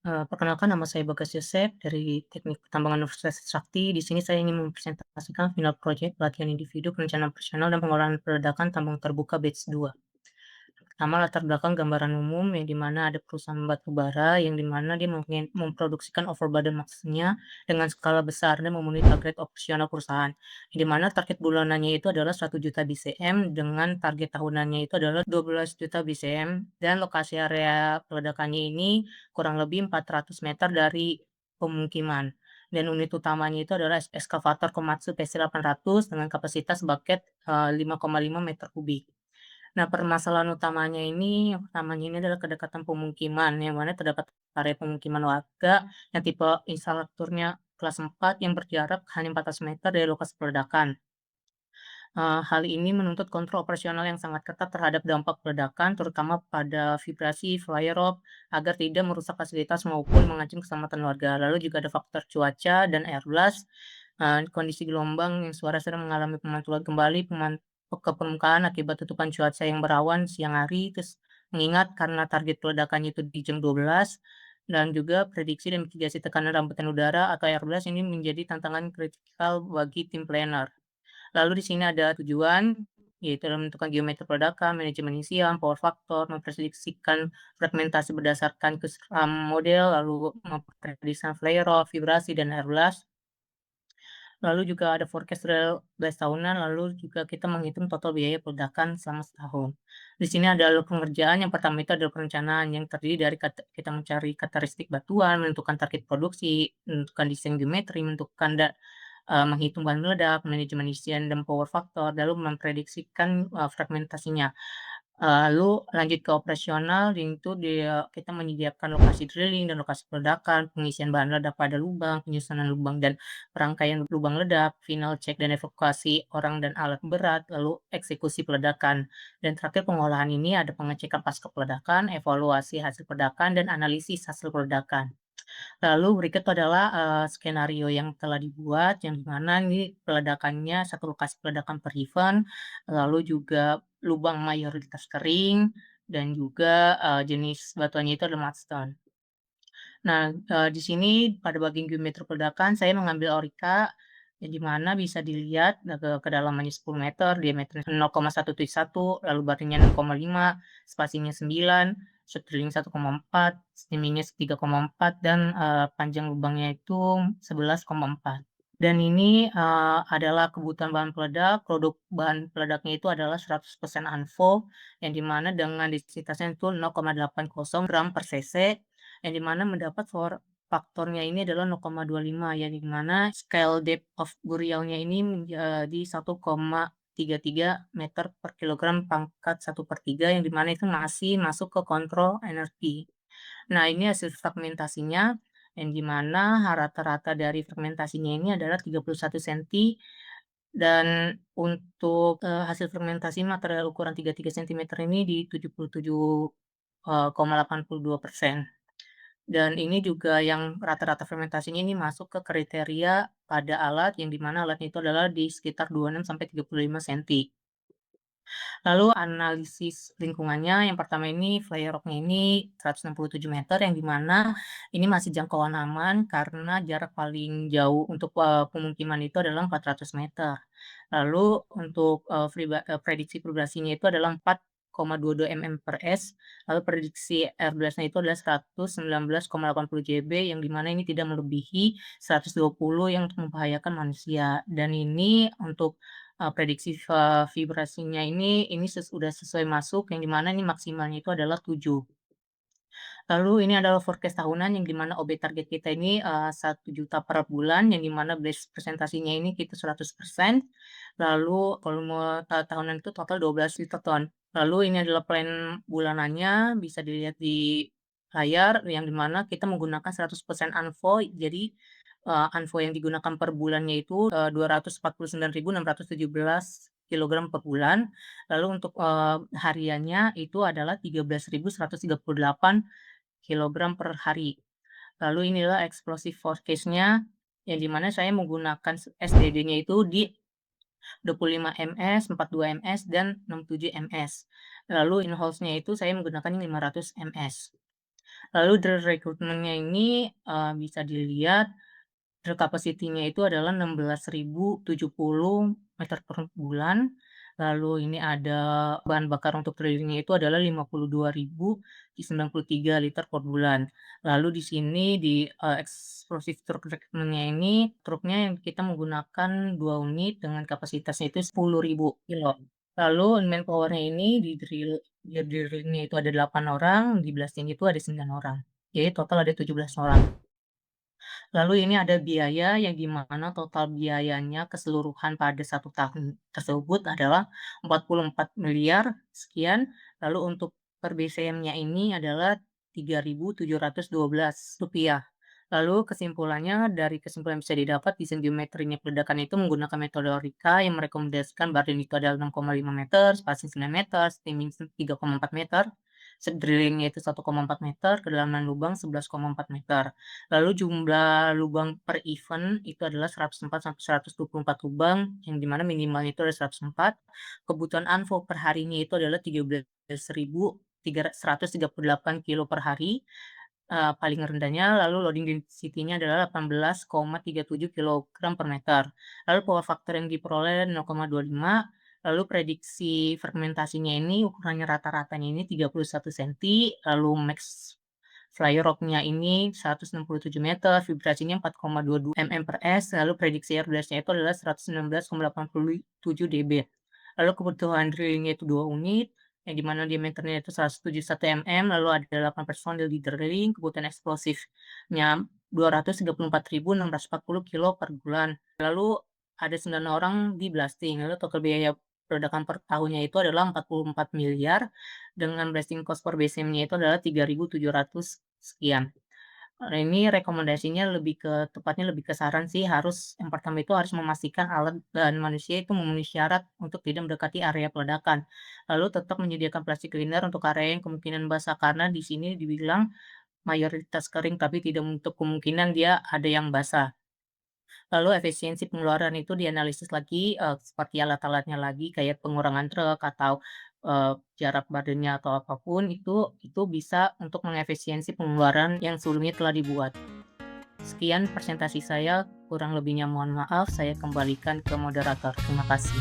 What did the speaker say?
Perkenalkan nama saya Bagas Yosef dari Teknik Pertambangan Universitas Trisakti. Di sini saya ingin mempresentasikan final project pelatihan individu, perencanaan operasional, dan pengelolaan peledakan tambang terbuka batch 2. Pertama, latar belakang gambaran umum yang di mana ada perusahaan batu bara yang di mana dia memproduksikan overburden maksudnya dengan skala besar dan memenuhi target operasional perusahaan. Yang di mana target bulanannya itu adalah 1 juta BCM dengan target tahunannya itu adalah 12 juta BCM, dan lokasi area peledakannya ini kurang lebih 400 meter dari pemukiman. Dan unit utamanya itu adalah eskavator Komatsu PC800 dengan kapasitas bucket 5,5 meter kubik. Nah, permasalahan utamanya ini, yang pertamanya ini adalah kedekatan pemukiman, yang mana terdapat area pemukiman warga yang tipe instalaturnya kelas 4 yang berjarak hanya 400 meter dari lokasi peledakan. Hal ini menuntut kontrol operasional yang sangat ketat terhadap dampak ledakan, terutama pada vibrasi, fire rope, agar tidak merusak fasilitas maupun mengancam keselamatan warga. Lalu juga ada faktor cuaca dan air blast, kondisi gelombang yang suara sedang mengalami pemantulan kembali ke permukaan akibat tutupan cuaca yang berawan siang hari, terus mengingat karena target peledakannya itu di jam 12, dan juga prediksi dan mitigasi tekanan rambutan udara atau air blast ini menjadi tantangan kritikal bagi tim planner. Lalu di sini ada tujuan, yaitu adalah menentukan geometri peledakan, manajemen isian, power factor, memprediksikan fragmentasi berdasarkan model, lalu memprediksikan flare off, vibrasi, dan air blast. Lalu juga ada forecast real blast tahunan, lalu juga kita menghitung total biaya peledakan selama setahun. Di sini ada alur pengerjaan, yang pertama itu adalah perencanaan yang terdiri dari kita mencari karakteristik batuan, menentukan target produksi, menentukan desain geometri, menghitung bahan meledak, manajemen isian dan power factor, lalu memprediksikan fragmentasinya. Lalu lanjut ke operasional, yaitu kita menyediakan lokasi drilling dan lokasi peledakan, pengisian bahan ledak pada lubang, penyusunan lubang dan perangkaian lubang ledak, final check dan evakuasi orang dan alat berat, lalu eksekusi peledakan. Dan terakhir pengolahan ini ada pengecekan pasca peledakan, evaluasi hasil peledakan, dan analisis hasil peledakan. Lalu berikut adalah, skenario yang telah dibuat, yang di mana ini peledakannya satu lokasi peledakan per event, lalu juga lubang mayoritas kering, dan juga, jenis batuannya itu adalah mudstone. Nah, di sini pada bagian geometri peledakan saya mengambil Orica, yang di mana bisa dilihat kedalamannya 10 meter, diameternya 0,171, lalu batunya 0,5, spasinya 9, shoot drilling 1,4, skimmingnya 3,4, dan, panjang lubangnya itu 11,4. Dan ini, adalah kebutuhan bahan peledak, produk bahan peledaknya itu adalah 100% ANFO, yang di mana dengan densitasnya itu 0,80 gram per cc, yang di mana mendapat faktornya ini adalah 0,25, yang di mana scale depth of burialnya ini menjadi 1,33 meter per kilogram pangkat 1/3, yang di mana itu masih masuk ke kontrol energi. Nah, ini hasil fragmentasinya, yang di mana rata-rata dari fragmentasinya ini adalah 31 senti, dan untuk, hasil fragmentasi material ukuran 33 sentimeter ini di 77, 82%. Dan ini juga yang rata-rata fermentasinya ini masuk ke kriteria pada alat, yang di mana alatnya itu adalah di sekitar 26 sampai 35 senti. Lalu analisis lingkungannya, yang pertama ini flare rock-nya ini 167 meter, yang di mana ini masih jangkauan aman karena jarak paling jauh untuk, pemukiman itu adalah 400 meter. Lalu untuk, prediksi vibrasinya itu adalah 4,22 mm per S, lalu prediksi air blast-nya itu adalah 119,80 JB, yang di mana ini tidak melebihi 120 yang membahayakan manusia. Dan ini untuk prediksi vibrasinya ini udah sesuai masuk, yang di mana ini maksimalnya itu adalah 7. Lalu ini adalah forecast tahunan, yang di mana OB target kita ini, 1 juta per bulan, yang di mana base presentasinya ini kita 100%. Lalu volume tahunan itu total 12 juta ton. Lalu ini adalah plan bulanannya, bisa dilihat di layar, yang di mana kita menggunakan 100% ANFO. Jadi, ANFO yang digunakan per bulannya itu, 249.617 kilogram per bulan. Lalu untuk, hariannya itu adalah 13.138 kilogram per hari. Lalu inilah explosive forecast-nya, yang di mana saya menggunakan SDD-nya itu di 25 ms, 42 ms, dan 67 ms. Lalu in holes-nya itu saya menggunakan 500 ms. Lalu dari rekrutmennya ini, bisa dilihat capacity-nya itu adalah 16.070 meter per bulan, lalu ini ada bahan bakar untuk drillingnya itu adalah 52.093 liter per bulan. Lalu di sini di, explosive truk rekrutmennya ini, truknya yang kita menggunakan 2 unit dengan kapasitasnya itu 10.000 kilo. Lalu manpower-nya ini di drillingnya itu ada 8 orang, di blasting itu ada 9 orang. Jadi total ada 17 orang. Lalu ini ada biaya yang di mana total biayanya keseluruhan pada 1 tahun tersebut adalah 44 miliar sekian, lalu untuk per BCM-nya ini adalah Rp3.712. Lalu kesimpulannya, dari kesimpulan yang bisa didapat desain geometrinya peledakan itu menggunakan metode Orica yang merekomendasikan badan itu adalah 6,5 meter, spacing 9 meter, steaming 3,4 meter, drillingnya itu 1,4 meter, kedalaman lubang 11,4 meter. Lalu jumlah lubang per event itu adalah 104 sampai 124 lubang, yang di mana minimalnya itu ada 104. Kebutuhan unfold per harinya itu adalah 13.138 kilo per hari, paling rendahnya. Lalu loading density-nya adalah 18,37 kilogram per meter. Lalu power factor yang diperoleh 0,25. Lalu prediksi fermentasinya ini ukurannya rata-ratanya ini 31 senti, lalu max fly rock-nya ini 167 meter, vibrasinya 4,22 mm/s, lalu prediksi air blast-nya itu adalah 119,87 dB. Lalu kebutuhan drilling-nya itu 2 unit, yang di mana diameternya itu 171 mm, lalu ada 8 personil di drilling, kebutuhan eksplosifnya 234.640 kilo per bulan. Lalu ada 9 orang di blasting, lalu total biaya peledakan per tahunnya itu adalah 44 miliar, dengan blasting cost per BCM-nya itu adalah 3.700 sekian. Ini rekomendasinya lebih ke saran sih, harus yang pertama itu harus memastikan alat dan manusia itu memenuhi syarat untuk tidak mendekati area peledakan. Lalu tetap menyediakan plastik cleaner untuk area yang kemungkinan basah, karena di sini dibilang mayoritas kering tapi tidak untuk kemungkinan dia ada yang basah. Lalu efisiensi pengeluaran itu dianalisis lagi, seperti alat-alatnya lagi kayak pengurangan truk atau, jarak badannya atau apapun itu bisa untuk mengefisiensi pengeluaran yang sebelumnya telah dibuat. Sekian presentasi saya, kurang lebihnya mohon maaf, saya kembalikan ke moderator. Terima kasih.